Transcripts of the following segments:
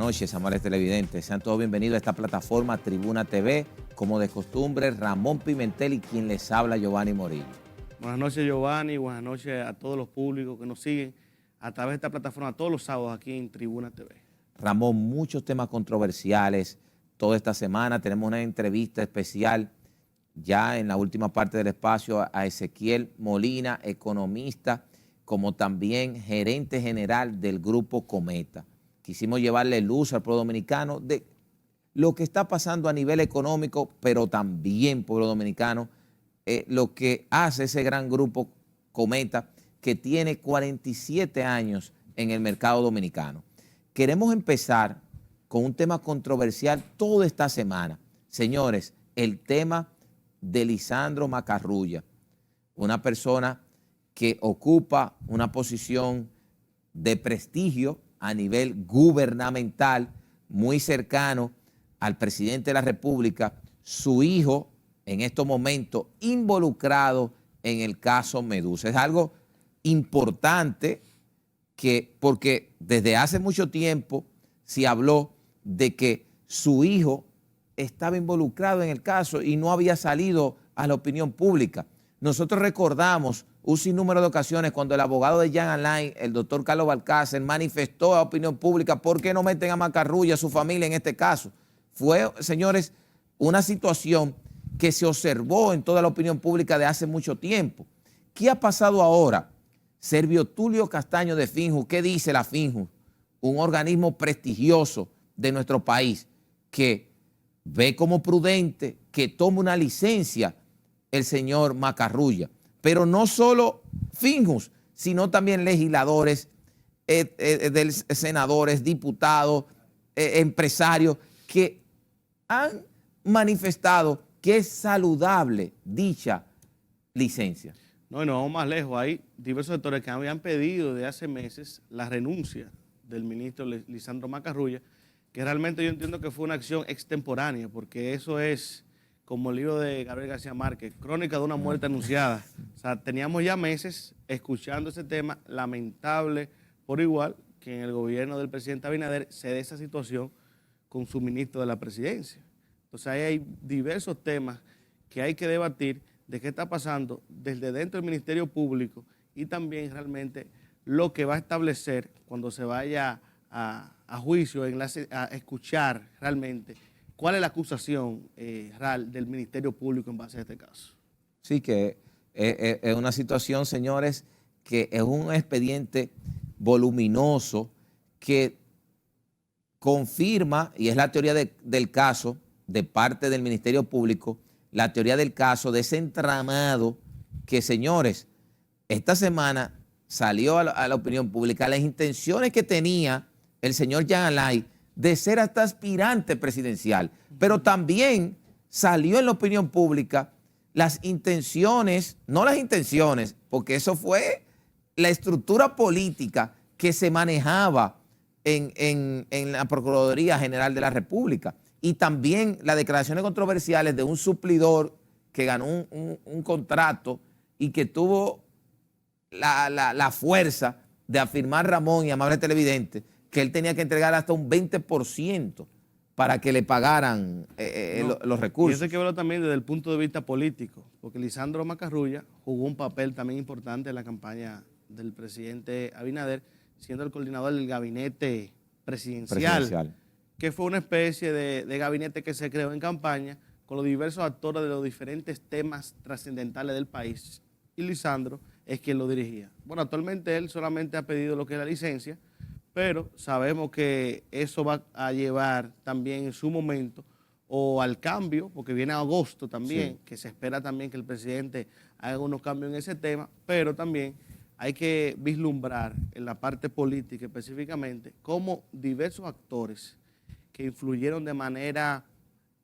noches, amables televidentes. Sean todos bienvenidos a esta plataforma Tribuna TV. Como de costumbre, Ramón Pimentel y quien les habla, Giovanni Morillo. Buenas noches, Giovanni. Buenas noches a todos los públicos que nos siguen a través de esta plataforma todos los sábados aquí en Tribuna TV. Ramón, muchos temas controversiales. Toda esta semana tenemos una entrevista especial ya en la última parte del espacio a Ezequiel Molina, economista, como también gerente general del Grupo Cometa. Quisimos llevarle luz al pueblo dominicano de lo que está pasando a nivel económico, pero también, pueblo dominicano, lo que hace ese gran grupo Cometa, que tiene 47 años en el mercado dominicano. Queremos empezar con un tema controversial toda esta semana. Señores, el tema de Lisandro Macarrulla, una persona que ocupa una posición de prestigio a nivel gubernamental, muy cercano al presidente de la República, su hijo en estos momentos involucrado en el caso Medusa. Es algo importante porque desde hace mucho tiempo se habló de que su hijo estaba involucrado en el caso y no había salido a la opinión pública. Nosotros recordamos un sinnúmero de ocasiones cuando el abogado de Jean Alain, el doctor Carlos Balcácer, manifestó a la opinión pública por qué no meten a Macarrulla, a su familia en este caso. Fue, señores, una situación que se observó en toda la opinión pública de hace mucho tiempo. ¿Qué ha pasado ahora? Servio Tulio Castaño de Finjus, ¿qué dice la Finjus? Un organismo prestigioso de nuestro país que ve como prudente que tome una licencia el señor Macarrulla. Pero no solo Finjus, sino también legisladores, senadores, diputados, empresarios que han manifestado que es saludable dicha licencia. No, y nos vamos más lejos. Hay diversos sectores que habían pedido desde hace meses la renuncia del ministro Lisandro Macarrulla, que realmente yo entiendo que fue una acción extemporánea, porque eso es, como el libro de Gabriel García Márquez, crónica de una muerte anunciada. O sea, teníamos ya meses escuchando ese tema, lamentable por igual que en el gobierno del presidente Abinader se dé esa situación con su ministro de la presidencia. Entonces ahí hay diversos temas que hay que debatir de qué está pasando desde dentro del Ministerio Público y también realmente lo que va a establecer cuando se vaya a juicio, a escuchar realmente cuál es la acusación real del Ministerio Público en base a este caso. Sí, que es una situación, señores, que es un expediente voluminoso que confirma, y es la teoría del caso de parte del Ministerio Público, la teoría del caso de ese entramado que, señores, esta semana salió a la opinión pública las intenciones que tenía el señor Jean Alain de ser hasta aspirante presidencial, pero también salió en la opinión pública las intenciones, no las intenciones, porque eso fue la estructura política que se manejaba en la Procuraduría General de la República, y también las declaraciones controversiales de un suplidor que ganó un contrato y que tuvo la fuerza de afirmar, Ramón y amables televidentes, que él tenía que entregar hasta un 20% para que le pagaran los recursos. Y eso hay que verlo también desde el punto de vista político, porque Lisandro Macarrulla jugó un papel también importante en la campaña del presidente Abinader, siendo el coordinador del gabinete presidencial, que fue una especie de gabinete que se creó en campaña con los diversos actores de los diferentes temas trascendentales del país. Y Lisandro es quien lo dirigía. Bueno, actualmente él solamente ha pedido lo que es la licencia, pero sabemos que eso va a llevar también en su momento o al cambio, porque viene agosto también, sí, que se espera también que el presidente haga unos cambios en ese tema, pero también hay que vislumbrar en la parte política específicamente cómo diversos actores que influyeron de manera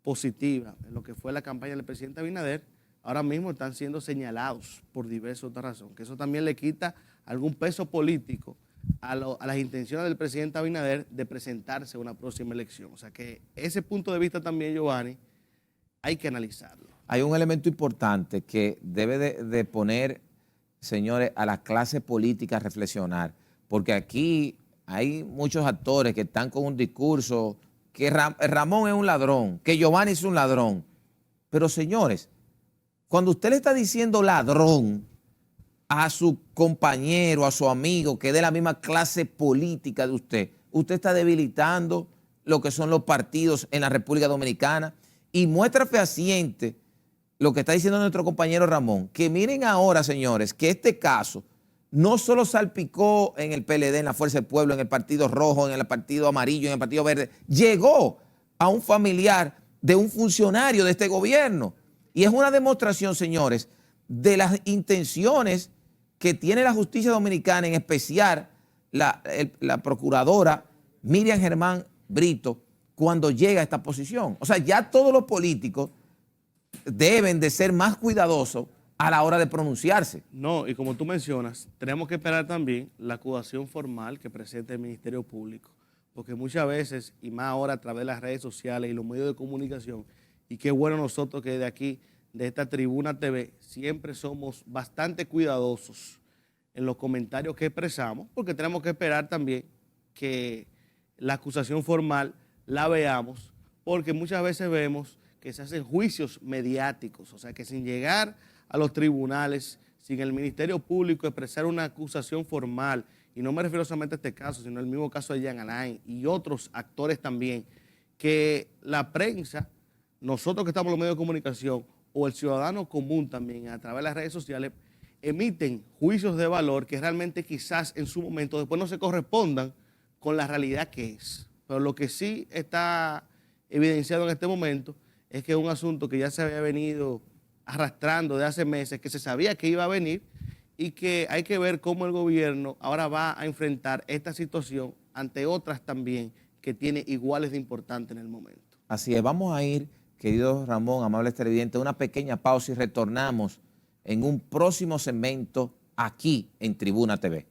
positiva en lo que fue la campaña del presidente Abinader, ahora mismo están siendo señalados por diversas otras razones, que eso también le quita algún peso político a las intenciones del presidente Abinader de presentarse a una próxima elección. O sea que ese punto de vista también, Giovanni, hay que analizarlo. Hay un elemento importante que debe de poner, señores, a la clase política a reflexionar, porque aquí hay muchos actores que están con un discurso que Ramón es un ladrón, que Giovanni es un ladrón. Pero señores, cuando usted le está diciendo ladrón a su compañero, a su amigo, que es de la misma clase política de usted, usted está debilitando lo que son los partidos en la República Dominicana y muestra fehaciente lo que está diciendo nuestro compañero Ramón, que miren ahora, señores, que este caso no solo salpicó en el PLD, en la Fuerza del Pueblo, en el Partido Rojo, en el Partido Amarillo, en el Partido Verde, llegó a un familiar de un funcionario de este gobierno. Y es una demostración, señores, de las intenciones que tiene la justicia dominicana, en especial la procuradora Miriam Germán Brito, cuando llega a esta posición. O sea, ya todos los políticos deben de ser más cuidadosos a la hora de pronunciarse. No, y como tú mencionas, tenemos que esperar también la acusación formal que presente el Ministerio Público, porque muchas veces, y más ahora a través de las redes sociales y los medios de comunicación, y qué bueno nosotros que de aquí, de esta Tribuna TV, siempre somos bastante cuidadosos en los comentarios que expresamos, porque tenemos que esperar también que la acusación formal la veamos, porque muchas veces vemos que se hacen juicios mediáticos, o sea que sin llegar a los tribunales, sin el Ministerio Público expresar una acusación formal, y no me refiero solamente a este caso, sino al mismo caso de Jean Alain y otros actores también, que la prensa, nosotros que estamos en los medios de comunicación, o el ciudadano común también, a través de las redes sociales, emiten juicios de valor que realmente quizás en su momento después no se correspondan con la realidad que es. Pero lo que sí está evidenciado en este momento es que es un asunto que ya se había venido arrastrando de hace meses, que se sabía que iba a venir y que hay que ver cómo el gobierno ahora va a enfrentar esta situación ante otras también que tiene iguales de importante en el momento. Así es, vamos a ir, querido Ramón, amable televidente, una pequeña pausa y retornamos en un próximo segmento aquí en Tribuna TV.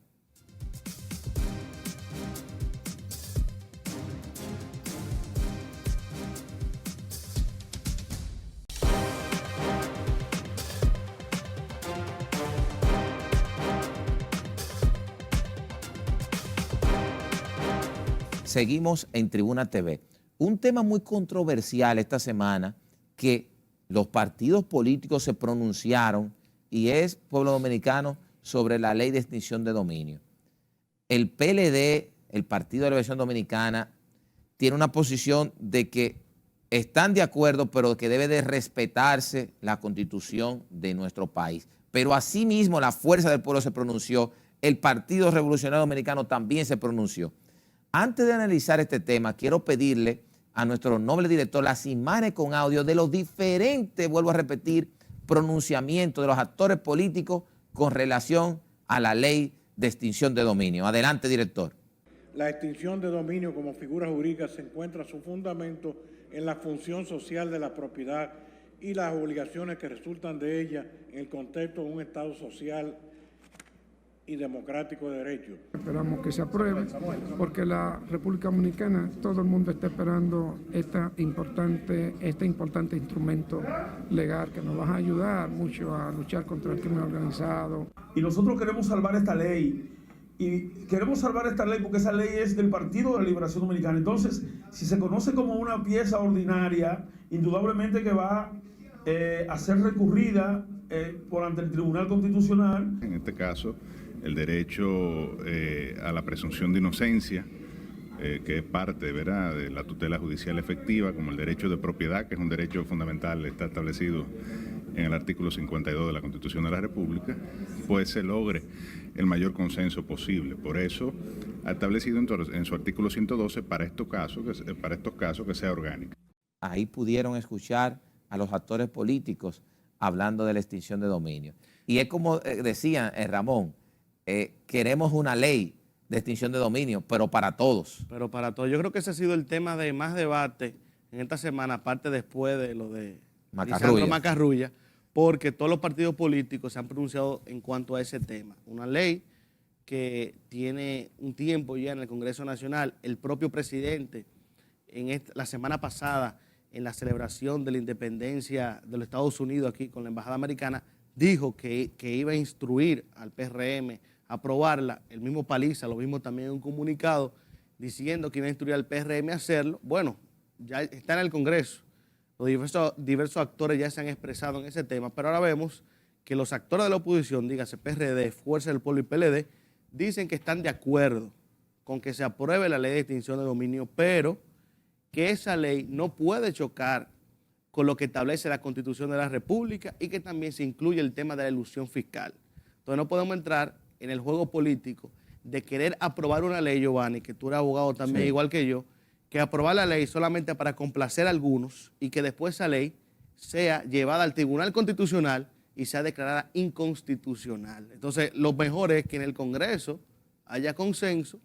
Seguimos en Tribuna TV. Un tema muy controversial esta semana que los partidos políticos se pronunciaron y es, pueblo dominicano, sobre la ley de extinción de dominio. El PLD, el Partido de la Liberación Dominicana, tiene una posición de que están de acuerdo, pero que debe de respetarse la Constitución de nuestro país. Pero asimismo la Fuerza del Pueblo se pronunció, el Partido Revolucionario Dominicano también se pronunció. Antes de analizar este tema, quiero pedirle a nuestro noble director las imágenes con audio de los diferentes, vuelvo a repetir, pronunciamientos de los actores políticos con relación a la ley de extinción de dominio. Adelante, director. La extinción de dominio como figura jurídica se encuentra su fundamento en la función social de la propiedad y las obligaciones que resultan de ella en el contexto de un Estado social y democrático de derecho. Esperamos que se apruebe porque la República Dominicana, todo el mundo está esperando este importante instrumento legal que nos va a ayudar mucho a luchar contra el crimen organizado. Y nosotros queremos salvar esta ley. Y queremos salvar esta ley porque esa ley es del Partido de la Liberación Dominicana. Entonces, si se conoce como una pieza ordinaria, indudablemente que va a ser recurrida por ante el Tribunal Constitucional. En este caso, el derecho a la presunción de inocencia, que es parte, ¿verdad?, de la tutela judicial efectiva, como el derecho de propiedad, que es un derecho fundamental, está establecido en el artículo 52 de la Constitución de la República, pues se logre el mayor consenso posible. Por eso ha establecido en su artículo 112 para estos casos que sea orgánica. Ahí pudieron escuchar a los actores políticos hablando de la extinción de dominio. Y es como decía Ramón, queremos una ley de extinción de dominio, pero para todos. Pero para todos. Yo creo que ese ha sido el tema de más debate en esta semana, aparte después de lo de Lisandro Macarrulla, porque todos los partidos políticos se han pronunciado en cuanto a ese tema. Una ley que tiene un tiempo ya en el Congreso Nacional. El propio presidente, la semana pasada, en la celebración de la independencia de los Estados Unidos aquí con la Embajada Americana, dijo que iba a instruir al PRM aprobarla. El mismo Paliza lo mismo también en un comunicado diciendo que iba a instruir al PRM a hacerlo. Bueno, ya está en el Congreso. Los diversos actores ya se han expresado en ese tema, pero ahora vemos que los actores de la oposición, dígase PRD, Fuerza del Pueblo y PLD, dicen que están de acuerdo con que se apruebe la ley de extinción de dominio, pero que esa ley no puede chocar con lo que establece la Constitución de la República y que también se incluye el tema de la elusión fiscal. Entonces no podemos entrar en el juego político de querer aprobar una ley, Giovanni, que tú eres abogado también, sí, igual que yo, que aprobar la ley solamente para complacer a algunos y que después esa ley sea llevada al Tribunal Constitucional y sea declarada inconstitucional. Entonces, lo mejor es que en el Congreso haya consenso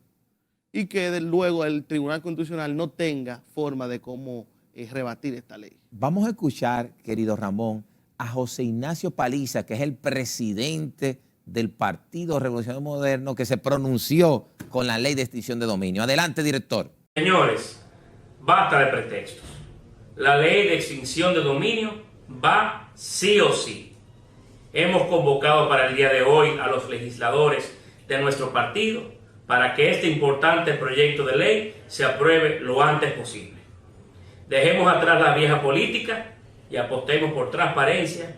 y que luego el Tribunal Constitucional no tenga forma de cómo rebatir esta ley. Vamos a escuchar, querido Ramón, a José Ignacio Paliza, que es el presidente del Partido Revolucionario Moderno, que se pronunció con la ley de extinción de dominio. Adelante, director. Señores, basta de pretextos. La ley de extinción de dominio va sí o sí. Hemos convocado para el día de hoy a los legisladores de nuestro partido para que este importante proyecto de ley se apruebe lo antes posible. Dejemos atrás la vieja política y apostemos por transparencia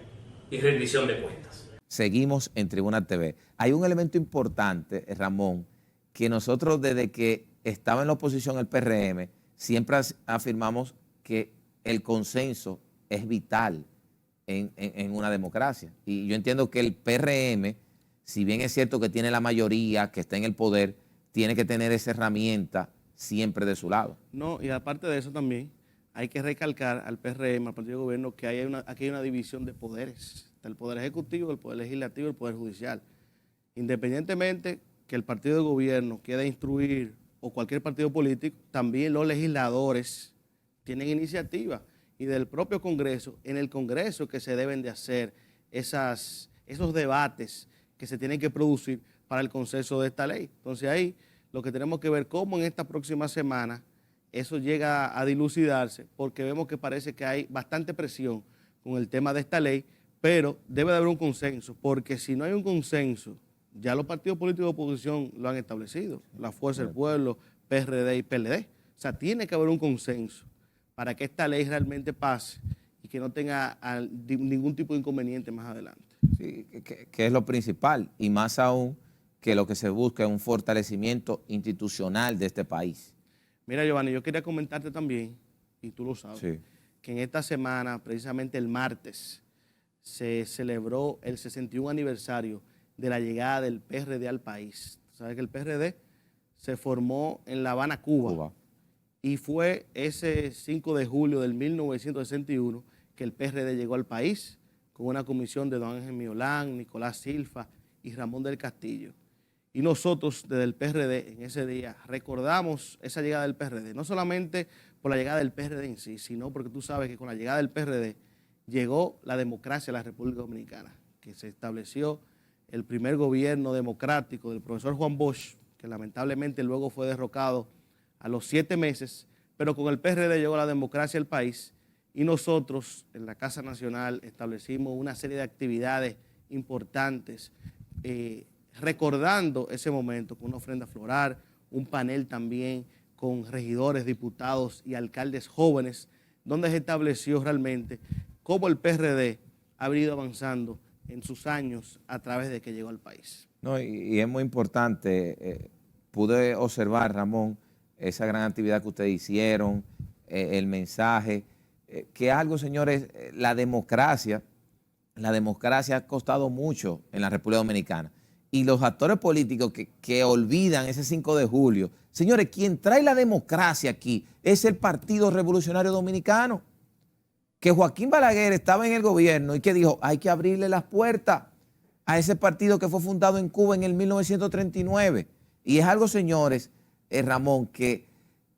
y rendición de cuentas. Seguimos en Tribuna TV. Hay un elemento importante, Ramón, que nosotros desde que estaba en la oposición el PRM, siempre afirmamos que el consenso es vital en una democracia. Y yo entiendo que el PRM, si bien es cierto que tiene la mayoría, que está en el poder, tiene que tener esa herramienta siempre de su lado. No, y aparte de eso también, hay que recalcar al PRM, al Partido de Gobierno, que aquí hay una división de poderes. Está el Poder Ejecutivo, el Poder Legislativo y el Poder Judicial. Independientemente que el Partido de Gobierno quiera instruir o cualquier partido político, también los legisladores tienen iniciativa. Y del propio Congreso, en el Congreso que se deben de hacer esos debates que se tienen que producir para el consenso de esta ley. Entonces ahí lo que tenemos que ver cómo en esta próxima semana eso llega a dilucidarse, porque vemos que parece que hay bastante presión con el tema de esta ley, pero debe de haber un consenso, porque si no hay un consenso, ya los partidos políticos de oposición lo han establecido, la Fuerza del Pueblo, PRD y PLD. O sea, tiene que haber un consenso para que esta ley realmente pase y que no tenga ningún tipo de inconveniente más adelante. Sí, que es lo principal, y más aún que lo que se busca es un fortalecimiento institucional de este país. Mira, Giovanni, yo quería comentarte también, y tú lo sabes, sí, que en esta semana, precisamente el martes, se celebró el 61 aniversario de la llegada del PRD al país. Sabes que el PRD se formó en La Habana, Cuba. Y fue ese 5 de julio del 1961 que el PRD llegó al país con una comisión de don Ángel Miolán, Nicolás Silva y Ramón del Castillo. Y nosotros desde el PRD en ese día recordamos esa llegada del PRD, no solamente por la llegada del PRD en sí, sino porque tú sabes que con la llegada del PRD llegó la democracia a la República Dominicana, que se estableció el primer gobierno democrático del profesor Juan Bosch, que lamentablemente luego fue derrocado a los 7 meses, pero con el PRD llegó la democracia al país y nosotros en la Casa Nacional establecimos una serie de actividades importantes, recordando ese momento con una ofrenda floral, un panel también con regidores, diputados y alcaldes jóvenes, donde se estableció realmente cómo el PRD ha venido avanzando en sus años a través de que llegó al país. No, y es muy importante, pude observar, Ramón, esa gran actividad que ustedes hicieron, el mensaje, que algo, señores, la democracia ha costado mucho en la República Dominicana. Y los actores políticos que olvidan ese 5 de julio, señores, quien trae la democracia aquí es el Partido Revolucionario Dominicano, que Joaquín Balaguer estaba en el gobierno y que dijo, hay que abrirle las puertas a ese partido que fue fundado en Cuba en el 1939. Y es algo, señores, Ramón, que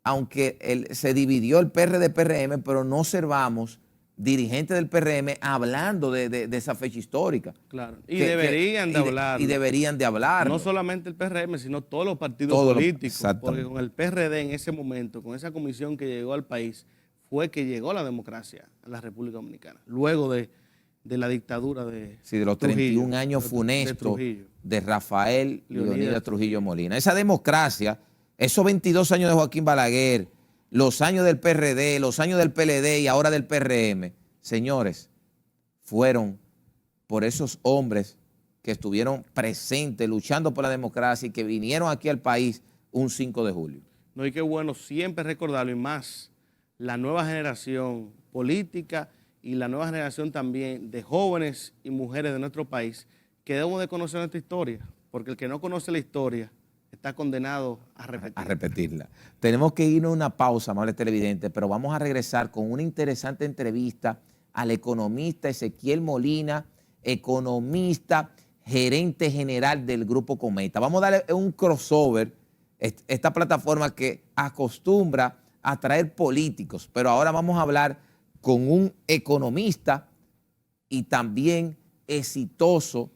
aunque se dividió el PRD-PRM, pero no observamos dirigentes del PRM hablando de esa fecha histórica. Claro, y deberían de hablar. Y deberían de hablar. No solamente el PRM, sino todos los partidos políticos. Porque con el PRD en ese momento, con esa comisión que llegó al país, fue que llegó la democracia a la República Dominicana. Luego de de la dictadura de Sí, de los Trujillo, 31 años de funestos Trujillo. de Rafael Leonidas Leonidas Trujillo Molina. Esa democracia, esos 22 años de Joaquín Balaguer, los años del PRD, los años del PLD y ahora del PRM, señores, fueron por esos hombres que estuvieron presentes luchando por la democracia y que vinieron aquí al país un 5 de julio. No, y qué bueno siempre recordarlo, y más la nueva generación política y la nueva generación también de jóvenes y mujeres de nuestro país, que debemos de conocer nuestra historia, porque el que no conoce la historia está condenado a repetirla. A repetirla. Tenemos que irnos a una pausa, amables televidentes, pero vamos a regresar con una interesante entrevista al economista Ezequiel Molina, economista, gerente general del Grupo Cometa. Vamos a darle un crossover, esta plataforma que acostumbra a traer políticos, pero ahora vamos a hablar con un economista y también exitoso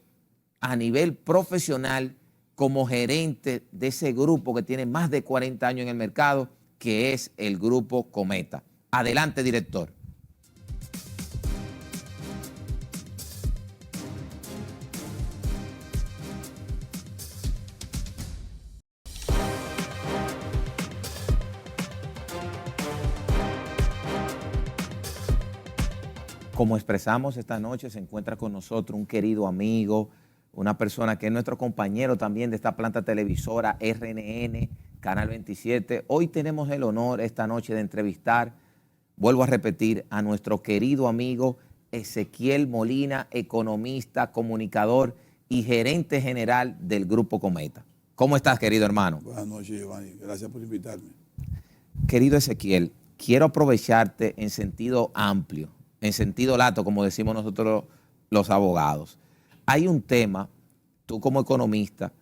a nivel profesional como gerente de ese grupo que tiene más de 40 años en el mercado, que es el Grupo Cometa. Adelante, director. Como expresamos esta noche, se encuentra con nosotros un querido amigo, una persona que es nuestro compañero también de esta planta televisora RNN, Canal 27. Hoy tenemos el honor esta noche de entrevistar, vuelvo a repetir, a nuestro querido amigo Ezequiel Molina, economista, comunicador y gerente general del Grupo Cometa. ¿Cómo estás, querido hermano? Buenas noches, Giovanni. Gracias por invitarme. Querido Ezequiel, quiero aprovecharte en sentido amplio, en sentido lato, como decimos nosotros los abogados. Hay un tema, tú como economista,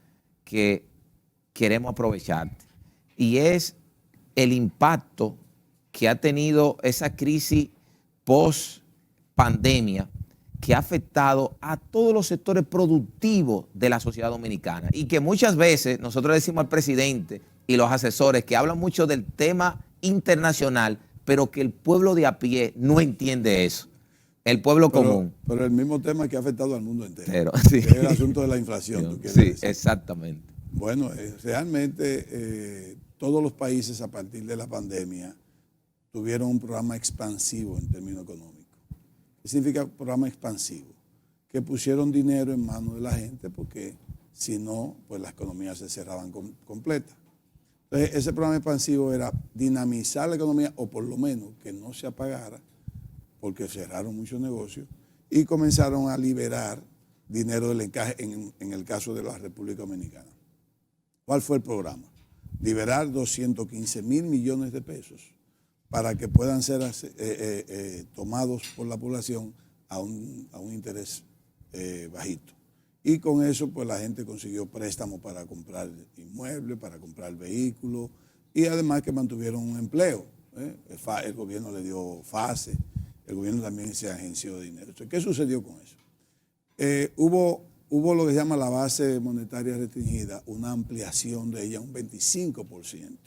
que queremos aprovecharte, y es el impacto que ha tenido esa crisis post-pandemia que ha afectado a todos los sectores productivos de la sociedad dominicana, y que muchas veces nosotros decimos al presidente y los asesores que hablan mucho del tema internacional, pero que el pueblo de a pie no entiende eso. El pueblo común. Pero el mismo tema que ha afectado al mundo entero, sí. que es el asunto de la inflación. Sí, decir. Exactamente. Bueno, realmente todos los países a partir de la pandemia tuvieron un programa expansivo en términos económicos. ¿Qué significa programa expansivo? Que pusieron dinero en manos de la gente, porque si no, pues las economías se cerraban completas. Entonces, ese programa expansivo era dinamizar la economía, o por lo menos que no se apagara, porque cerraron muchos negocios, y comenzaron a liberar dinero del encaje en el caso de la República Dominicana. ¿Cuál fue el programa? Liberar 215 mil millones de pesos para que puedan ser tomados por la población a un interés bajito. Y con eso, pues la gente consiguió préstamos para comprar inmuebles, para comprar vehículos, y además que mantuvieron un empleo. El gobierno le dio FASE, el gobierno también se agenció de dinero. Entonces, ¿qué sucedió con eso? Hubo lo que se llama la base monetaria restringida, una ampliación de ella, un 25%.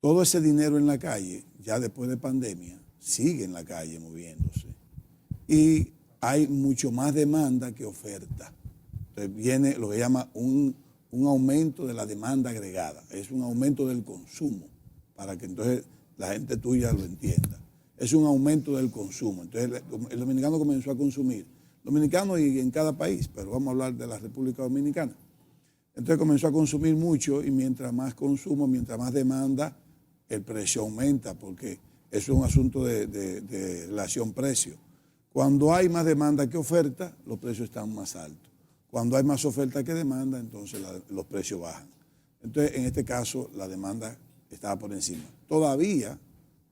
Todo ese dinero en la calle, ya después de pandemia, sigue en la calle moviéndose. Y hay mucho más demanda que oferta. Entonces viene lo que llama un aumento de la demanda agregada. Es un aumento del consumo, para que entonces la gente tuya lo entienda. Es un aumento del consumo. Entonces el dominicano comenzó a consumir. Dominicano y en cada país, pero vamos a hablar de la República Dominicana. Entonces comenzó a consumir mucho, y mientras más consumo, mientras más demanda, el precio aumenta, porque es un asunto de relación precio. Cuando hay más demanda que oferta, los precios están más altos. Cuando hay más oferta que demanda, entonces los precios bajan. Entonces, en este caso, la demanda estaba por encima. Todavía,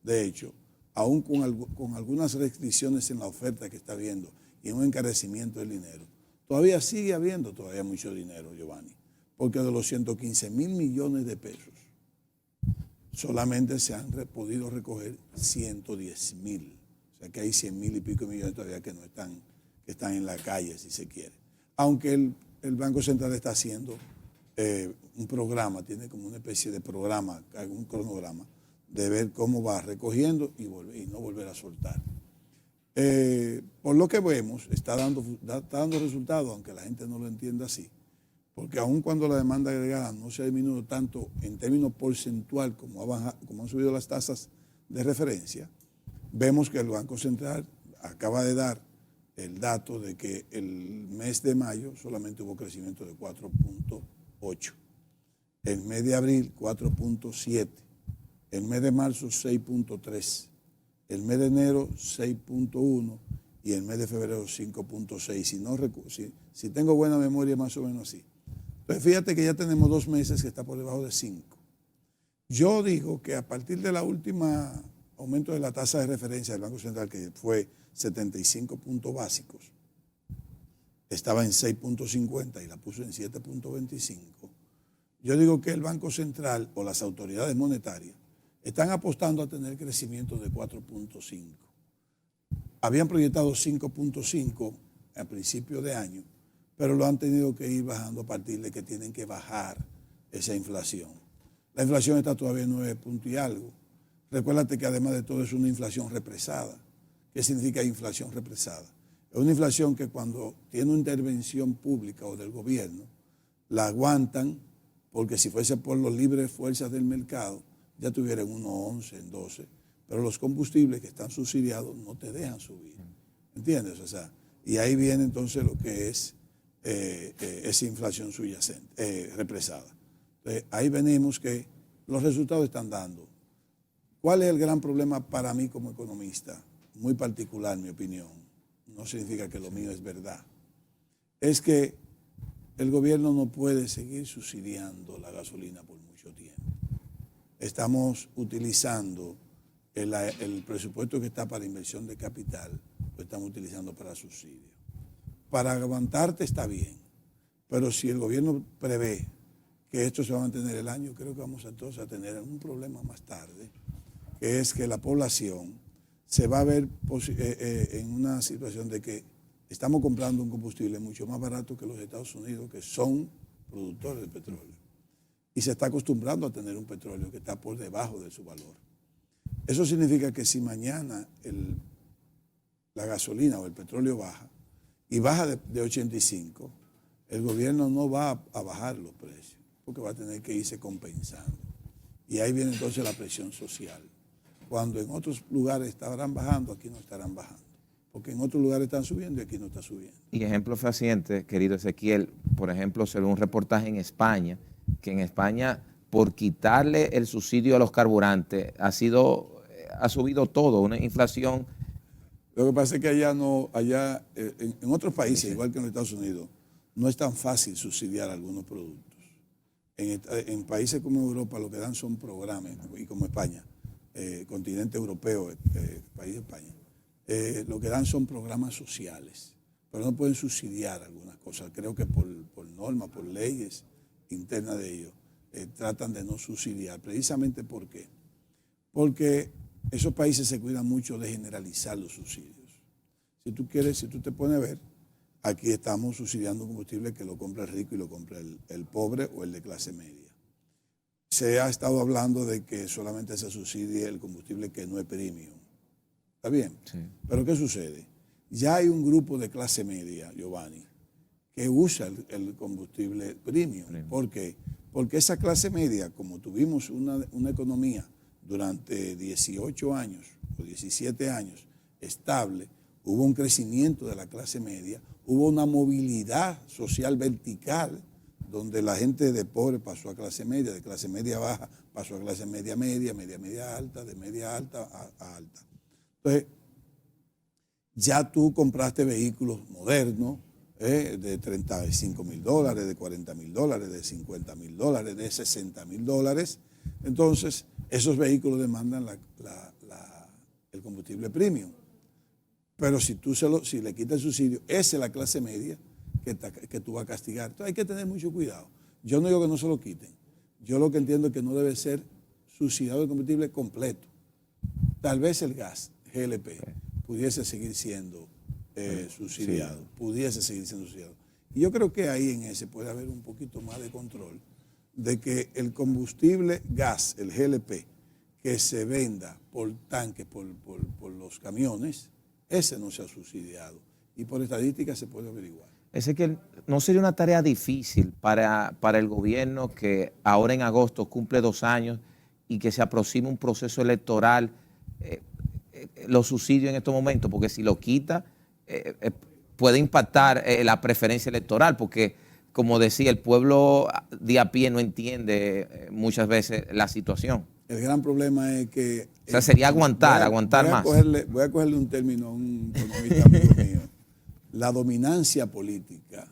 de hecho, aún con algunas restricciones en la oferta que está habiendo y un encarecimiento del dinero, todavía sigue habiendo mucho dinero, Giovanni, porque de los 115 mil millones de pesos, solamente se han podido recoger 110 mil. O sea que hay 100 mil y pico millones todavía que no están, que están en la calle, si se quiere. Aunque el Banco Central está haciendo un programa, tiene como una especie de programa, un cronograma, de ver cómo va recogiendo y no volver a soltar. Por lo que vemos, está dando resultados, aunque la gente no lo entienda así, porque aun cuando la demanda agregada no se ha disminuido tanto en términos porcentual como han subido las tasas de referencia, vemos que el Banco Central acaba de dar el dato de que el mes de mayo solamente hubo crecimiento de 4.8, el mes de abril 4.7, el mes de marzo 6.3, el mes de enero 6.1 y el mes de febrero 5.6. Si tengo buena memoria, más o menos así. Entonces fíjate que ya tenemos 2 meses que está por debajo de 5. Yo digo que a partir de la última aumento de la tasa de referencia del Banco Central, que fue 75 puntos básicos, estaba en 6.50 y la puso en 7.25. Yo digo que el Banco Central o las autoridades monetarias están apostando a tener crecimiento de 4.5. Habían proyectado 5.5 a principio de año, pero lo han tenido que ir bajando a partir de que tienen que bajar esa inflación. La inflación está todavía en 9 puntos y algo. Recuérdate que además de todo es una inflación represada. ¿Qué significa inflación represada? Es una inflación que cuando tiene una intervención pública o del gobierno, la aguantan, porque si fuese por las libres fuerzas del mercado, ya tuvieran 1.11, en 12, pero los combustibles que están subsidiados no te dejan subir. ¿Entiendes? O sea, y ahí viene entonces lo que es esa inflación subyacente, represada. Entonces, ahí venimos que los resultados están dando. ¿Cuál es el gran problema para mí como economista? Muy particular, mi opinión. No significa que lo mío es verdad. Es que el gobierno no puede seguir subsidiando la gasolina por mucho tiempo. Estamos utilizando el presupuesto que está para inversión de capital, lo estamos utilizando para subsidio. Para aguantarte está bien, pero si el gobierno prevé que esto se va a mantener el año, creo que vamos entonces a tener un problema más tarde, que es que la población se va a ver en una situación de que estamos comprando un combustible mucho más barato que los Estados Unidos, que son productores de petróleo, y se está acostumbrando a tener un petróleo que está por debajo de su valor. Eso significa que si mañana la gasolina o el petróleo baja, y baja de 85, el gobierno no va a bajar los precios, porque va a tener que irse compensando. Y ahí viene entonces la presión social. Cuando en otros lugares estarán bajando, aquí no estarán bajando. Porque en otros lugares están subiendo y aquí no está subiendo. Y ejemplo fehaciente, querido Ezequiel, por ejemplo, se ve un reportaje en España, que en España, por quitarle el subsidio a los carburantes, ha subido todo, una inflación. Lo que pasa es que en otros países, igual que en los Estados Unidos, no es tan fácil subsidiar algunos productos. En países como Europa lo que dan son programas, y como España, continente europeo, país de España, lo que dan son programas sociales, pero no pueden subsidiar algunas cosas. Creo que por norma, por leyes internas de ellos, tratan de no subsidiar. Precisamente ¿por qué? Porque esos países se cuidan mucho de generalizar los subsidios. Si tú te pones a ver, aquí estamos subsidiando un combustible que lo compra el rico y lo compra el pobre o el de clase media. Se ha estado hablando de que solamente se subsidia el combustible que no es premium. ¿Está bien? Sí. Pero ¿qué sucede? Ya hay un grupo de clase media, Giovanni, que usa el combustible premium. ¿Por qué? Porque esa clase media, como tuvimos una economía durante 18 años o 17 años estable, hubo un crecimiento de la clase media, hubo una movilidad social vertical, donde la gente de pobre pasó a clase media, de clase media baja pasó a clase media media, media media alta, de media alta a alta. Entonces, ya tú compraste vehículos modernos de $35,000, de $40,000, de $50,000, de $60,000. Entonces, esos vehículos demandan el combustible premium. Pero si le quitas el subsidio, esa es la clase media que tú vas a castigar. Entonces hay que tener mucho cuidado. Yo no digo que no se lo quiten. Yo lo que entiendo es que no debe ser subsidiado el combustible completo. Tal vez el gas, GLP, pudiese seguir siendo subsidiado. Pudiese seguir siendo subsidiado. Y yo creo que ahí en ese puede haber un poquito más de control de que el combustible gas, el GLP, que se venda por tanque, por los camiones, ese no se ha subsidiado. Y por estadística se puede averiguar. Ezequiel, ¿no sería una tarea difícil para el gobierno que ahora en agosto cumple 2 años y que se aproxime un proceso electoral, los subsidios en estos momentos? Porque si lo quita, puede impactar la preferencia electoral, porque, como decía, el pueblo de a pie no entiende muchas veces la situación. El gran problema es que... O sea, sería aguantar más. Voy a cogerle un término a un economista amigo mío. La dominancia política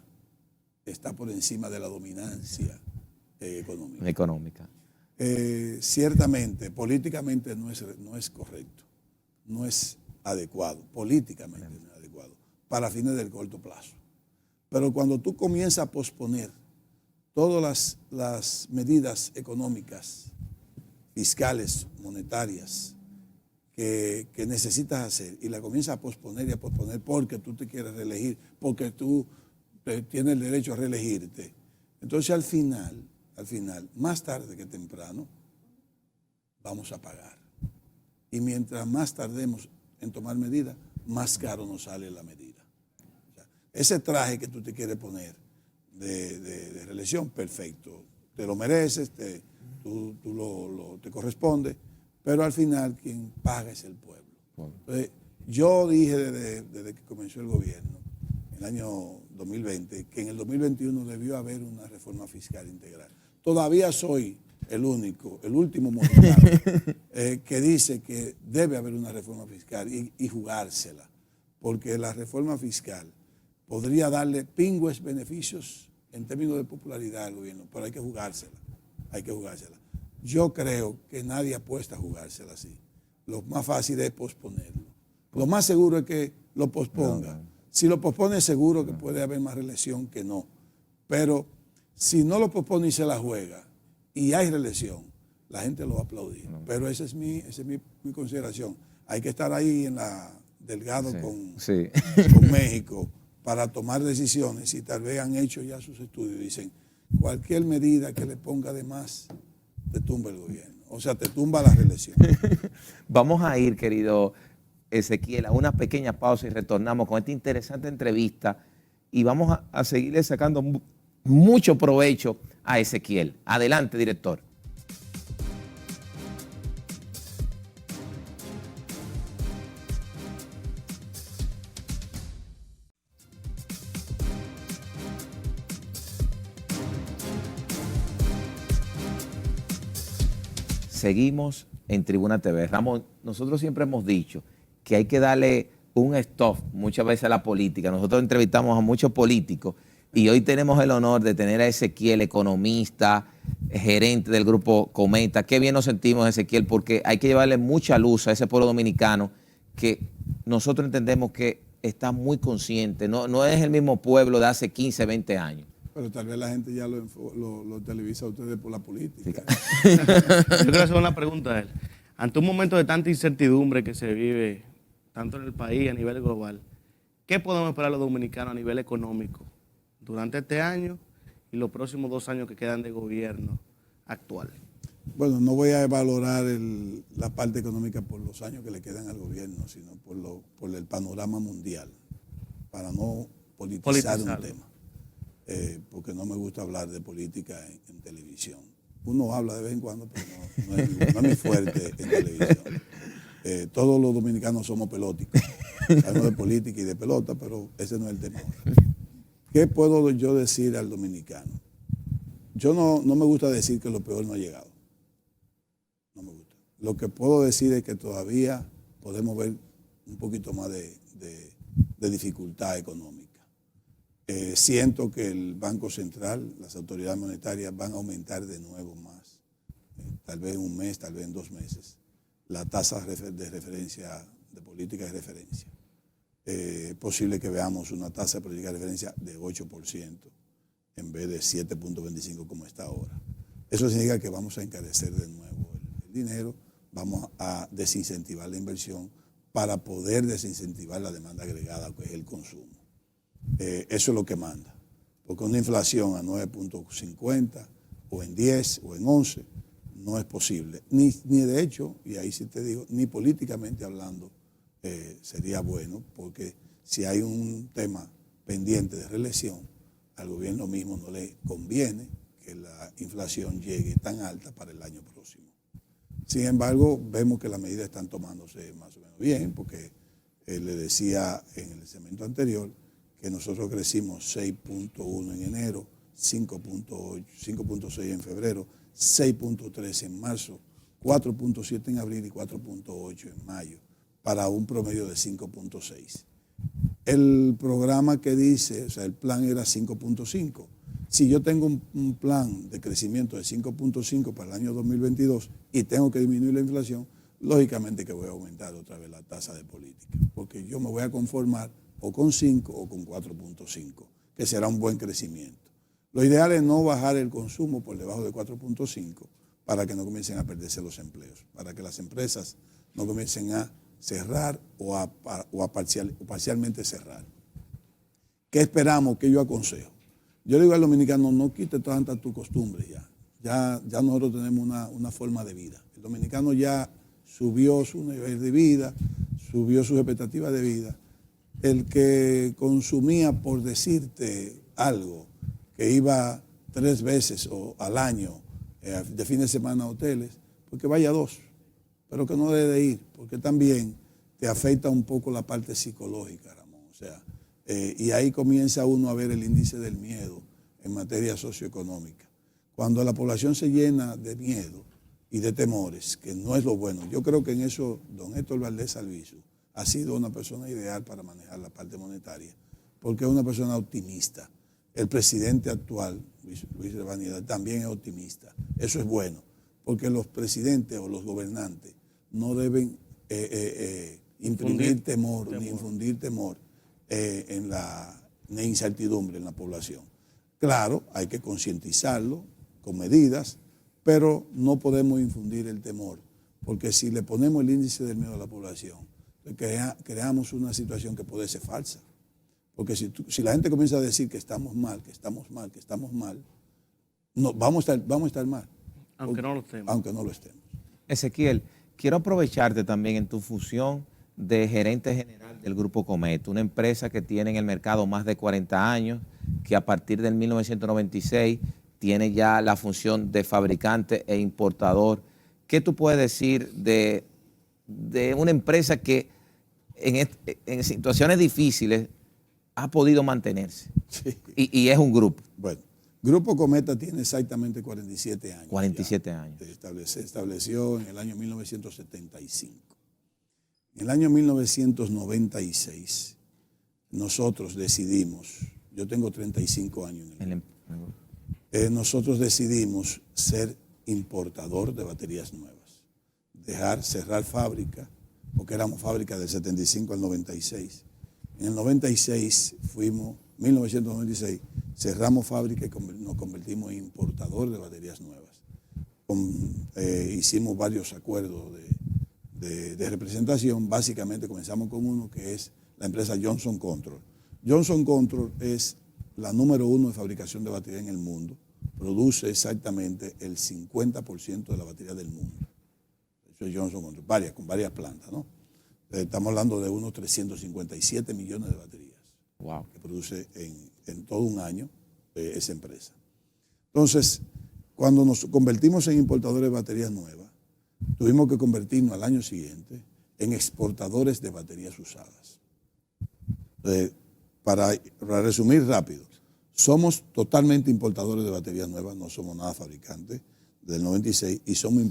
está por encima de la dominancia económica. Ciertamente, políticamente no es correcto, no es adecuado, políticamente no es adecuado, para fines del corto plazo. Pero cuando tú comienzas a posponer todas las medidas económicas, fiscales, monetarias, que necesitas hacer, y la comienzas a posponer y a posponer porque tú te quieres reelegir, porque tú tienes el derecho a reelegirte, entonces al final, más tarde que temprano, vamos a pagar. Y mientras más tardemos en tomar medidas, más caro nos sale la medida. O sea, ese traje que tú te quieres poner de reelección, perfecto, te lo mereces, te corresponde, pero al final quien paga es el pueblo. Entonces, yo dije desde que comenzó el gobierno, en el año 2020, que en el 2021 debió haber una reforma fiscal integral. Todavía soy el último mexicano que dice que debe haber una reforma fiscal y jugársela, porque la reforma fiscal podría darle pingües beneficios en términos de popularidad al gobierno, pero hay que jugársela. Yo creo que nadie apuesta a jugársela así. Lo más fácil es posponerlo. Lo más seguro es que lo posponga. Si lo pospone, seguro que puede haber más reelección que no. Pero si no lo pospone y se la juega y hay reelección, la gente lo va a aplaudir. Pero esa es mi consideración. Hay que estar ahí delgado con México para tomar decisiones, y tal vez han hecho ya sus estudios. Dicen, cualquier medida que le ponga de más, te tumba el gobierno. O sea, te tumba la reelección. Vamos a ir, querido Ezequiel, a una pequeña pausa y retornamos con esta interesante entrevista y vamos a seguirle sacando mucho provecho a Ezequiel. Adelante, director. Seguimos en Tribuna TV. Ramón, nosotros siempre hemos dicho que hay que darle un stop muchas veces a la política. Nosotros entrevistamos a muchos políticos y hoy tenemos el honor de tener a Ezequiel, economista, gerente del grupo Cometa. Qué bien nos sentimos, Ezequiel, porque hay que llevarle mucha luz a ese pueblo dominicano que nosotros entendemos que está muy consciente. No es el mismo pueblo de hace 15, 20 años. Pero tal vez la gente ya lo televisa a ustedes por la política. Yo quiero hacer una pregunta a él. Ante un momento de tanta incertidumbre que se vive, tanto en el país a nivel global, ¿qué podemos esperar los dominicanos a nivel económico durante este año y los próximos 2 años que quedan de gobierno actual? Bueno, no voy a valorar la parte económica por los años que le quedan al gobierno, sino por el panorama mundial, para no politizar un tema. Porque no me gusta hablar de política en televisión. Uno habla de vez en cuando, pero no es muy fuerte en televisión. Todos los dominicanos somos pelóticos. Hablamos de política y de pelota, pero ese no es el tema ahora. ¿Qué puedo yo decir al dominicano? Yo no me gusta decir que lo peor no ha llegado. No me gusta. Lo que puedo decir es que todavía podemos ver un poquito más de dificultad económica. Siento que el Banco Central, las autoridades monetarias van a aumentar de nuevo más, tal vez en un mes, tal vez en 2 meses, la tasa de referencia, de política de referencia. Es posible que veamos una tasa de política de referencia de 8% en vez de 7.25 como está ahora. Eso significa que vamos a encarecer de nuevo el dinero, vamos a desincentivar la inversión para poder desincentivar la demanda agregada, que es el consumo. Eso es lo que manda, porque una inflación a 9.50 o en 10 o en 11 no es posible, ni de hecho, y ahí sí te digo, ni políticamente hablando sería bueno, porque si hay un tema pendiente de reelección, al gobierno mismo no le conviene que la inflación llegue tan alta para el año próximo. Sin embargo, vemos que las medidas están tomándose más o menos bien, porque le decía en el segmento anterior que nosotros crecimos 6.1 en enero, 5.8, 5.6 en febrero, 6.3 en marzo, 4.7 en abril y 4.8 en mayo, para un promedio de 5.6. El programa que dice, o sea, el plan era 5.5. Si yo tengo un plan de crecimiento de 5.5 para el año 2022 y tengo que disminuir la inflación, lógicamente que voy a aumentar otra vez la tasa de política, porque yo me voy a conformar o con 5 o con 4.5, que será un buen crecimiento. Lo ideal es no bajar el consumo por debajo de 4.5 para que no comiencen a perderse los empleos, para que las empresas no comiencen a cerrar o parcialmente cerrar. ¿Qué esperamos? ¿Qué yo aconsejo? Yo le digo al dominicano, no quite tantas tus costumbres ya nosotros tenemos una forma de vida. El dominicano ya subió su nivel de vida, subió sus expectativas de vida. El que consumía, por decirte algo, que iba 3 veces o al año de fin de semana a hoteles, porque vaya 2, pero que no debe de ir, porque también te afecta un poco la parte psicológica, Ramón. O sea, y ahí comienza uno a ver el índice del miedo en materia socioeconómica. Cuando la población se llena de miedo y de temores, que no es lo bueno, yo creo que en eso don Héctor Valdés Albizu ha sido una persona ideal para manejar la parte monetaria, porque es una persona optimista. El presidente actual, Luis Abinader, también es optimista. Eso es bueno, porque los presidentes o los gobernantes no deben imprimir temor, ni infundir temor ni incertidumbre en la población. Claro, hay que concientizarlo con medidas, pero no podemos infundir el temor, porque si le ponemos el índice del miedo a la población, creamos una situación que puede ser falsa. Porque si la gente comienza a decir que estamos mal, no, vamos a estar mal. Aunque no lo estemos. Aunque no lo estemos. Ezequiel, quiero aprovecharte también en tu función de gerente general del Grupo Comet, una empresa que tiene en el mercado más de 40 años, que a partir del 1996 tiene ya la función de fabricante e importador. ¿Qué tú puedes decir de una empresa que en situaciones difíciles ha podido mantenerse? Sí. Y es un grupo. Bueno, Grupo Cometa tiene exactamente 47 años. 47 años. Se estableció en el año 1975. En el año 1996, nosotros decidimos, yo tengo 35 años en el grupo, nosotros decidimos ser importador de baterías nuevas, cerrar fábrica, porque éramos fábrica del 75 al 96. En el 96 1996, cerramos fábrica y nos convertimos en importador de baterías nuevas. Hicimos varios acuerdos de representación. Básicamente comenzamos con uno que es la empresa Johnson Control. Johnson Control es la número 1 de fabricación de baterías en el mundo. Produce exactamente el 50% de la batería del mundo. Eso es Johnson Control, con varias plantas, ¿no? Estamos hablando de unos 357 millones de baterías. Wow. Que produce en todo un año esa empresa. Entonces, cuando nos convertimos en importadores de baterías nuevas, tuvimos que convertirnos al año siguiente en exportadores de baterías usadas. Para resumir rápido, somos totalmente importadores de baterías nuevas, no somos nada fabricantes del 96 y somos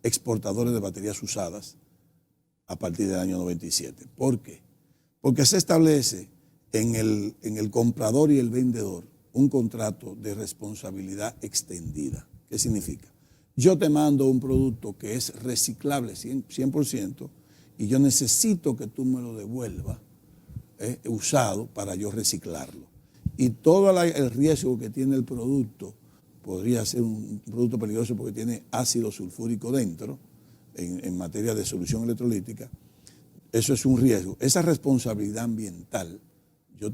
exportadores de baterías usadas a partir del año 97. ¿Por qué? Porque se establece en el comprador y el vendedor un contrato de responsabilidad extendida. ¿Qué significa? Yo te mando un producto que es reciclable 100% y yo necesito que tú me lo devuelvas usado para yo reciclarlo. Y todo el riesgo que tiene el producto, podría ser un producto peligroso porque tiene ácido sulfúrico dentro, en materia de solución electrolítica, eso es un riesgo. Esa responsabilidad ambiental, yo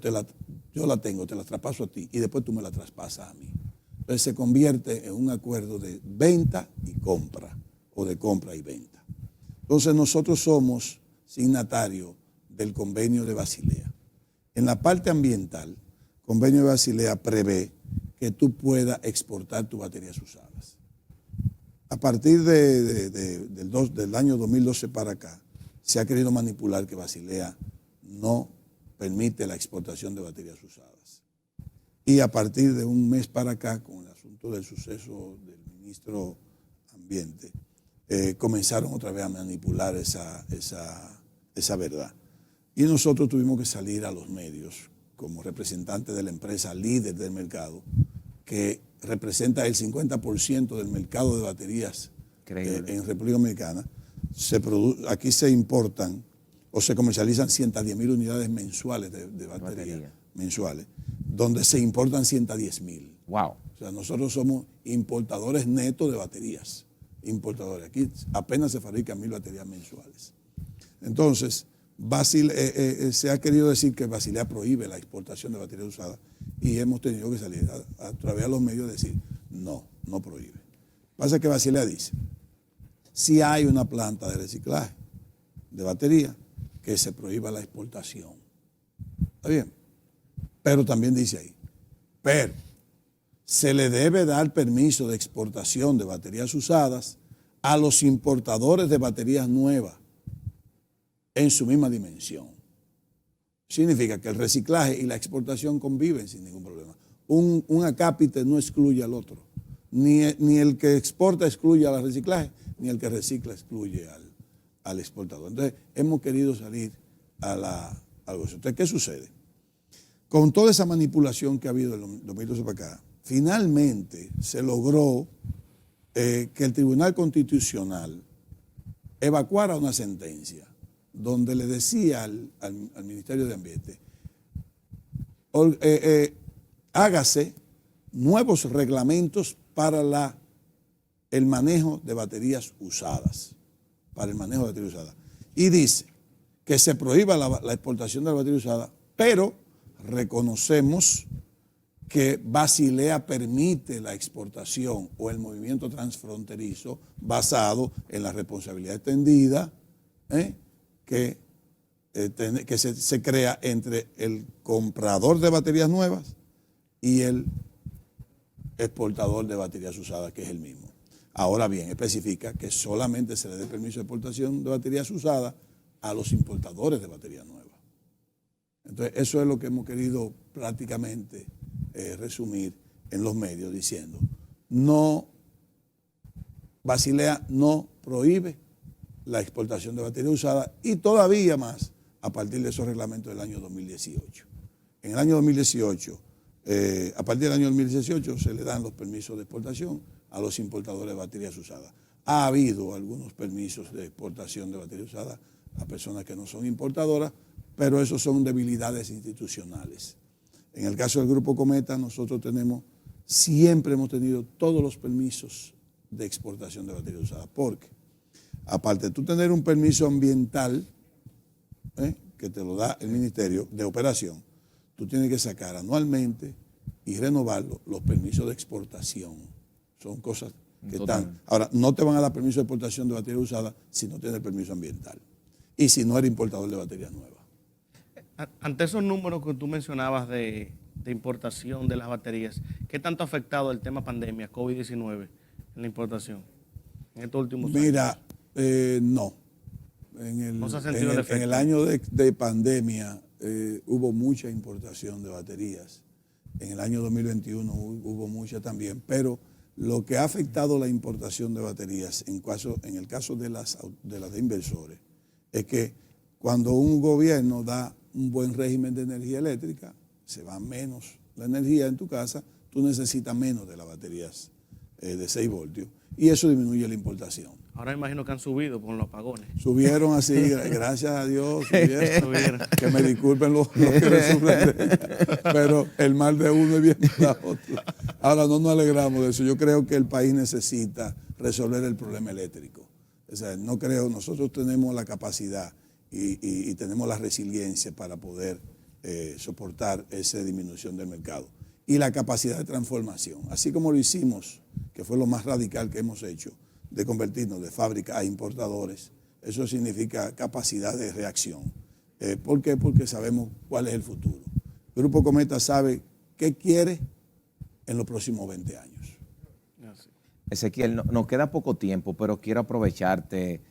la tengo, te la traspaso a ti y después tú me la traspasas a mí. Entonces se convierte en un acuerdo de venta y compra, o de compra y venta. Entonces nosotros somos signatario del convenio de Basilea. En la parte ambiental, el convenio de Basilea prevé que tú puedas exportar tus baterías usadas. A partir del año 2012 para acá, se ha querido manipular que Basilea no permite la exportación de baterías usadas. Y a partir de un mes para acá, con el asunto del suceso del ministro Ambiente, comenzaron otra vez a manipular esa verdad. Y nosotros tuvimos que salir a los medios como representantes de la empresa líder del mercado, que representa el 50% del mercado de baterías en República Dominicana. Aquí se importan o se comercializan 110.000 unidades mensuales de baterías mensuales, donde se importan 110.000. Wow. O sea, nosotros somos importadores netos de baterías. Importadores. Aquí apenas se fabrican 1.000 baterías mensuales. Entonces, se ha querido decir que Basilea prohíbe la exportación de baterías usadas y hemos tenido que salir a través de los medios a decir, no prohíbe. Pasa que Basilea dice, si hay una planta de reciclaje de batería, que se prohíba la exportación. ¿Está bien? Pero también dice ahí, pero se le debe dar permiso de exportación de baterías usadas a los importadores de baterías nuevas en su misma dimensión. Significa que el reciclaje y la exportación conviven sin ningún problema. Un acápite no excluye al otro. Ni el que exporta excluye al reciclaje, ni el que recicla excluye al exportador. Entonces, hemos querido salir a algo así. Entonces, ¿qué sucede? Con toda esa manipulación que ha habido en 2012 para acá, finalmente se logró que el Tribunal Constitucional evacuara una sentencia donde le decía al Ministerio de Ambiente, hágase nuevos reglamentos para el manejo de baterías usadas, Y dice que se prohíba la exportación de la batería usada, pero reconocemos que Basilea permite la exportación o el movimiento transfronterizo basado en la responsabilidad extendida que se crea entre el comprador de baterías nuevas y el exportador de baterías usadas, que es el mismo. Ahora bien, especifica que solamente se le dé permiso de exportación de baterías usadas a los importadores de baterías nuevas. Entonces, eso es lo que hemos querido prácticamente resumir en los medios diciendo, Basilea no prohíbe la exportación de baterías usadas y todavía más a partir de esos reglamentos del año 2018. En el año 2018, a partir del año 2018 se le dan los permisos de exportación a los importadores de baterías usadas. Ha habido algunos permisos de exportación de baterías usadas a personas que no son importadoras, pero esos son debilidades institucionales. En el caso del Grupo Cometa, nosotros siempre hemos tenido todos los permisos de exportación de baterías usadas, porque aparte de tú tener un permiso ambiental, que te lo da el Ministerio de Operación, tú tienes que sacar anualmente y renovarlo los permisos de exportación. Son cosas que están. Ahora, no te van a dar permiso de exportación de baterías usadas si no tienes permiso ambiental y si no eres importador de baterías nuevas. Ante esos números que tú mencionabas de importación de las baterías, ¿qué tanto ha afectado el tema pandemia, COVID-19, en la importación en estos últimos años? Mira, no. En el año de pandemia hubo mucha importación de baterías. En el año 2021 hubo mucha también, pero lo que ha afectado la importación de baterías en el caso de las de inversores es que cuando un gobierno da un buen régimen de energía eléctrica, se va menos la energía en tu casa, tú necesitas menos de las baterías de 6 voltios y eso disminuye la importación. Ahora imagino que han subido por los apagones. Subieron así, gracias a Dios, subieron. Que me disculpen los que le sufren, pero el mal de uno es bien para otro. Ahora no nos alegramos de eso. Yo creo que el país necesita resolver el problema eléctrico. O sea, nosotros tenemos la capacidad y tenemos la resiliencia para poder soportar esa disminución del mercado. Y la capacidad de transformación, así como lo hicimos, que fue lo más radical que hemos hecho, de convertirnos de fábrica a importadores, eso significa capacidad de reacción. ¿Por qué? Porque sabemos cuál es el futuro. Grupo Cometa sabe qué quiere en los próximos 20 años. Ezequiel, nos queda poco tiempo, pero quiero aprovecharte,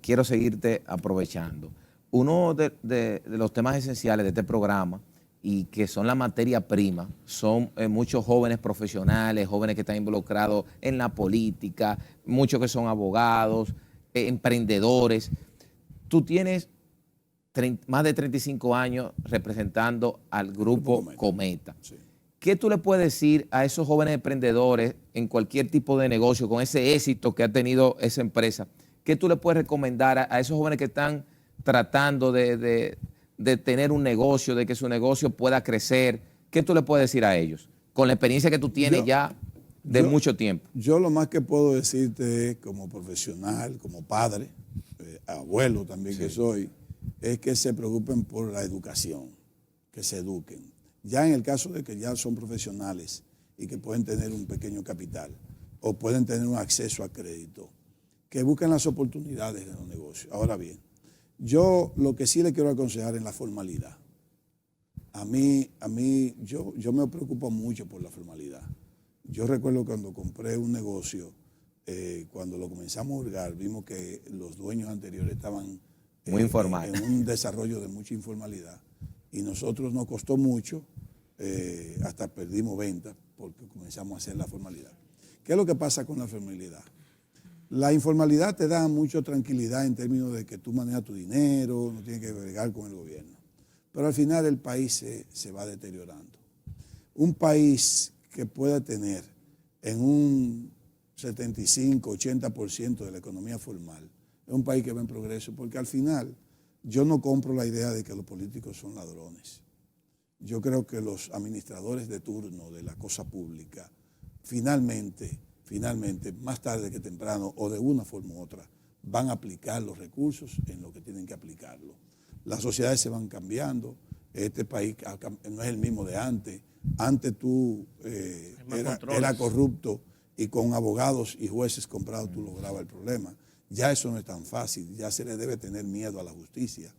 quiero seguirte aprovechando. Uno de los temas esenciales de este programa y que son la materia prima, son muchos jóvenes profesionales, jóvenes que están involucrados en la política, muchos que son abogados, emprendedores. Tú tienes más de 35 años representando al Grupo Cometa. Sí. ¿Qué tú le puedes decir a esos jóvenes emprendedores en cualquier tipo de negocio, con ese éxito que ha tenido esa empresa? ¿Qué tú le puedes recomendar a esos jóvenes que están tratando de tener un negocio, de que su negocio pueda crecer? ¿Qué tú le puedes decir a ellos? Con la experiencia que tú tienes ya de mucho tiempo. Yo lo más que puedo decirte es, como profesional, como padre, abuelo también que soy, es que se preocupen por la educación, que se eduquen. Ya en el caso de que ya son profesionales y que pueden tener un pequeño capital o pueden tener un acceso a crédito, que busquen las oportunidades de los negocios. Ahora bien, yo lo que sí le quiero aconsejar es la formalidad. Yo me preocupo mucho por la formalidad. Yo recuerdo cuando compré un negocio, cuando lo comenzamos a hurgar, vimos que los dueños anteriores estaban muy informales, en un desarrollo de mucha informalidad. Y nosotros nos costó mucho, hasta perdimos ventas porque comenzamos a hacer la formalidad. ¿Qué es lo que pasa con la formalidad? La informalidad te da mucha tranquilidad en términos de que tú manejas tu dinero, no tienes que bregar con el gobierno. Pero al final el país se va deteriorando. Un país que pueda tener en un 75-80% de la economía formal es un país que va en progreso, porque al final yo no compro la idea de que los políticos son ladrones. Yo creo que los administradores de turno de la cosa pública, finalmente, más tarde que temprano, o de una forma u otra, van a aplicar los recursos en lo que tienen que aplicarlo. Las sociedades se van cambiando, este país no es el mismo de antes. Antes tú era corrupto y con abogados y jueces comprados tú lograbas el problema. Ya eso no es tan fácil, ya se le debe tener miedo a la justicia.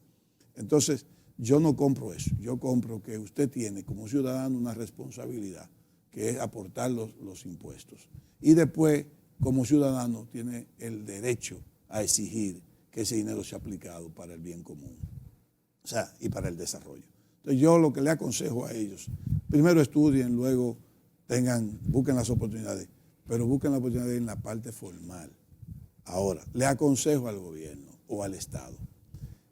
Entonces, yo no compro eso. Yo compro que usted tiene como ciudadano una responsabilidad, que es aportar los impuestos. Y después, como ciudadano, tiene el derecho a exigir que ese dinero sea aplicado para el bien común, o sea, y para el desarrollo. Entonces, yo lo que le aconsejo a ellos, primero estudien, luego busquen las oportunidades, pero busquen la oportunidad en la parte formal. Ahora, le aconsejo al gobierno o al Estado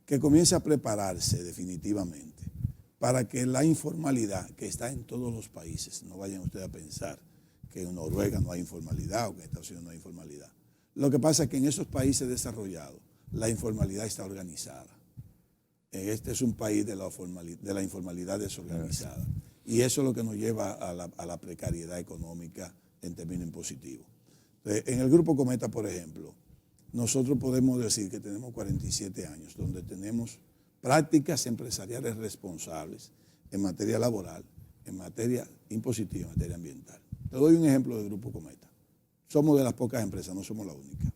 que comience a prepararse definitivamente para que la informalidad que está en todos los países, no vayan ustedes a pensar que en Noruega no hay informalidad o que en Estados Unidos no hay informalidad. Lo que pasa es que en esos países desarrollados la informalidad está organizada. Este es un país de la informalidad desorganizada. Y eso es lo que nos lleva a la precariedad económica en términos impositivos. En el Grupo Cometa, por ejemplo, nosotros podemos decir que tenemos 47 años, donde tenemos prácticas empresariales responsables en materia laboral, en materia impositiva, en materia ambiental. Te doy un ejemplo del Grupo Cometa. Somos de las pocas empresas, no somos la única,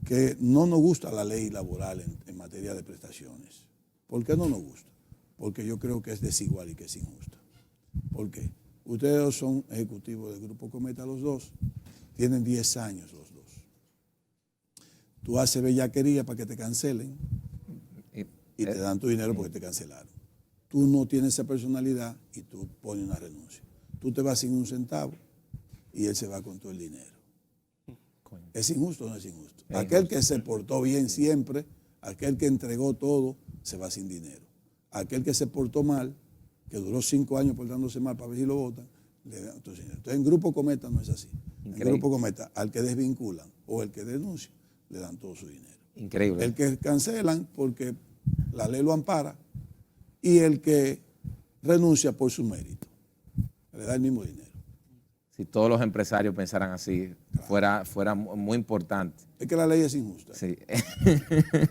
que no nos gusta la ley laboral en materia de prestaciones. ¿Por qué no nos gusta? Porque yo creo que es desigual y que es injusta. ¿Por qué? Ustedes dos son ejecutivos del Grupo Cometa, los dos. Tienen 10 años los dos. Tú haces bellaquería para que te cancelen y te dan tu dinero porque te cancelaron. Tú no tienes esa personalidad y tú pones una renuncia. Tú te vas sin un centavo y él se va con todo el dinero. ¿Es injusto o no es injusto? Aquel que se portó bien siempre, aquel que entregó todo, se va sin dinero. Aquel que se portó mal, que duró 5 años portándose mal para ver si lo votan, le dan todo el dinero. Entonces, en Grupo Cometa no es así. Increíble. En Grupo Cometa, al que desvinculan o el que denuncia, le dan todo su dinero. Increíble. El que cancelan porque la ley lo ampara y el que renuncia por su mérito, le da el mismo dinero. Si todos los empresarios pensaran así, claro, fuera muy importante. Es que la ley es injusta. Sí.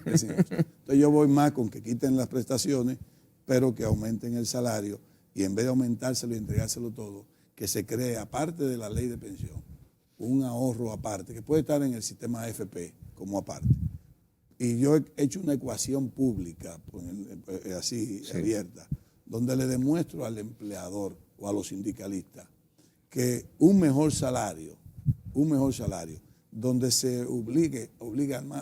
Es injusta. Entonces yo voy más con que quiten las prestaciones, pero que aumenten el salario y en vez de aumentárselo y entregárselo todo, que se cree, aparte de la ley de pensión, un ahorro aparte, que puede estar en el sistema AFP como aparte. Y yo he hecho una ecuación pública, así abierta, donde le demuestro al empleador o a los sindicalistas que un mejor salario, donde se obliga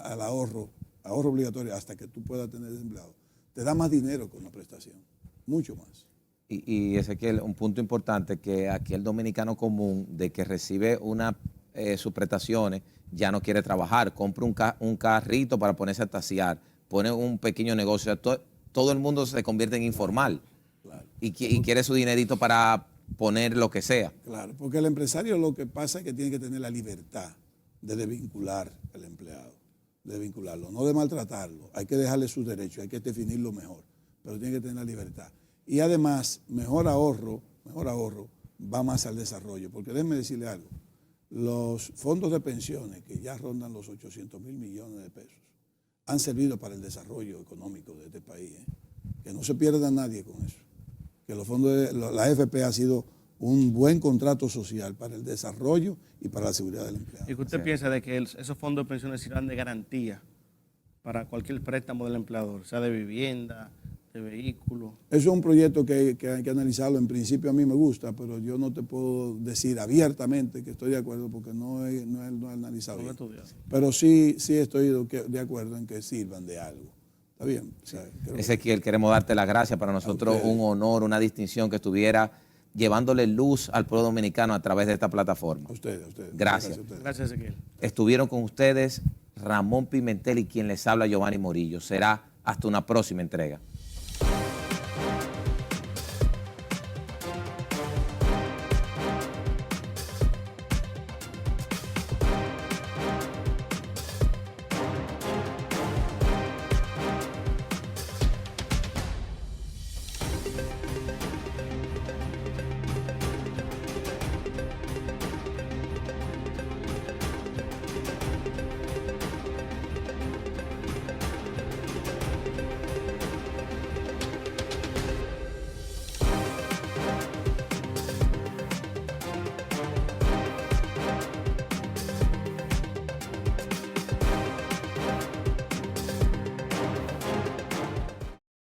al ahorro obligatorio hasta que tú puedas tener desempleado, te da más dinero con la prestación, mucho más. Y Ezequiel, un punto importante, que aquí el dominicano común de que recibe sus prestaciones ya no quiere trabajar, compra un carrito para ponerse a taxiar, pone un pequeño negocio, todo el mundo se convierte en informal. Claro. Y quiere su dinerito para poner lo que sea. Claro, porque el empresario lo que pasa es que tiene que tener la libertad de desvincular al empleado, de vincularlo, no de maltratarlo. Hay que dejarle sus derechos, hay que definirlo mejor, pero tiene que tener la libertad. Y además, mejor ahorro va más al desarrollo, porque déjenme decirle algo, los fondos de pensiones que ya rondan los 800.000 millones de pesos han servido para el desarrollo económico de este país, que no se pierda nadie con eso, que los fondos la AFP ha sido un buen contrato social para el desarrollo y para la seguridad del empleado. ¿Y qué usted piensa de que esos fondos de pensiones sirvan de garantía para cualquier préstamo del empleador, sea de vivienda, de vehículo? Eso es un proyecto que hay que analizarlo. En principio a mí me gusta, pero yo no te puedo decir abiertamente que estoy de acuerdo porque no he analizado bien. Pero sí estoy de acuerdo en que sirvan de algo. ¿Está bien? O sea, Ezequiel, queremos darte las gracias. Para nosotros un honor, una distinción que estuviera llevándole luz al pueblo dominicano a través de esta plataforma. A ustedes. Gracias. Gracias, Ezequiel. Estuvieron con ustedes Ramón Pimentel y quien les habla, Giovanni Morillo. Será hasta una próxima entrega.